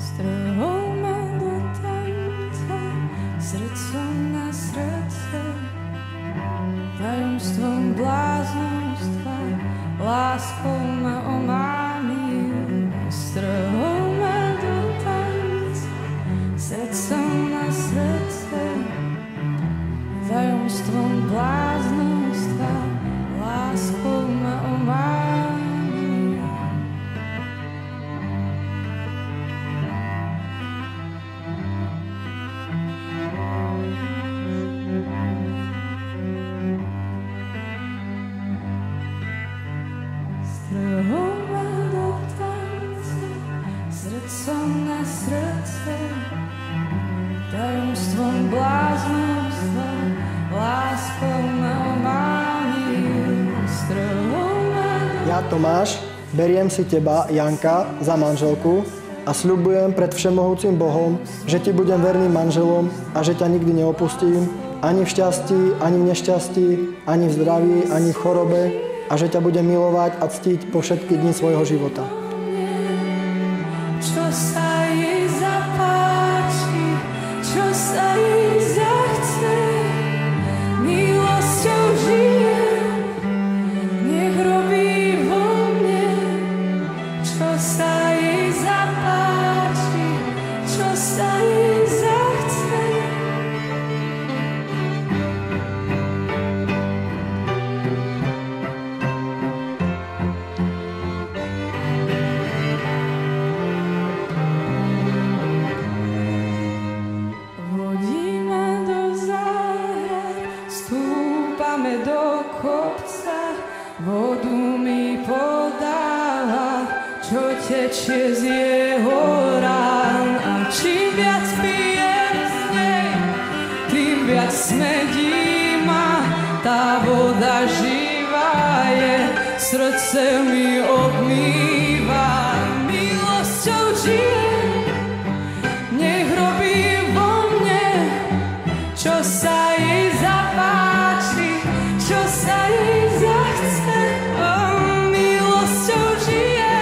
Strhol ma do tanca, srdcom na srdce, tajomstvom bláznostva, láskou ma omámil. Strhol ma do tanca, srdcom na srdce, tajomstvom bláznostva, láskou ma omámil. Strhol ma do tanca, srdcom na srdce, tajomstvom bláznostva, láskou ma omámil. Strhol ma do... Ja, Tomáš, beriem si teba, Janka, za manželku a sľubujem pred všemohúcim Bohom, že ti budem verným manželom a že ťa nikdy neopustím, ani v šťastí, ani v nešťastí, ani v zdraví, ani v chorobe, a že ťa budem milovať a ctiť po všetky dni svojho života. Čo sa jej zapáči, čo sa jej zachce, milosťou žije, nech robí vo mne. Čo sa jej zapáči, čo sa jej zachce. Do kopca vodu mi podáva, čo tečie z jeho rán. A čím viac pijem z nej, tým viac smedí ma. Tá voda živá je, srdce mi obmýva. Milosťou žije, nech robí vo mne, čo sa jej zapáči, čo sa jej zachce. Milosťou žije,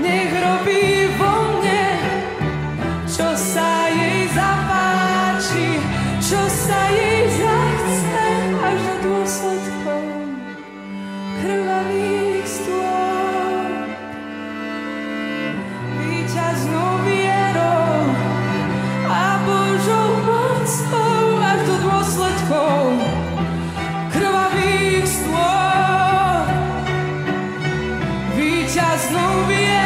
nech robí vo mne, čo sa jej zapáči, čo sa jej zachce, až do dôsledkov krvavých stôp. Víťaznou vierou a Božou mocou, až do dôsledkov krvavých stôp. Víťaznou vierou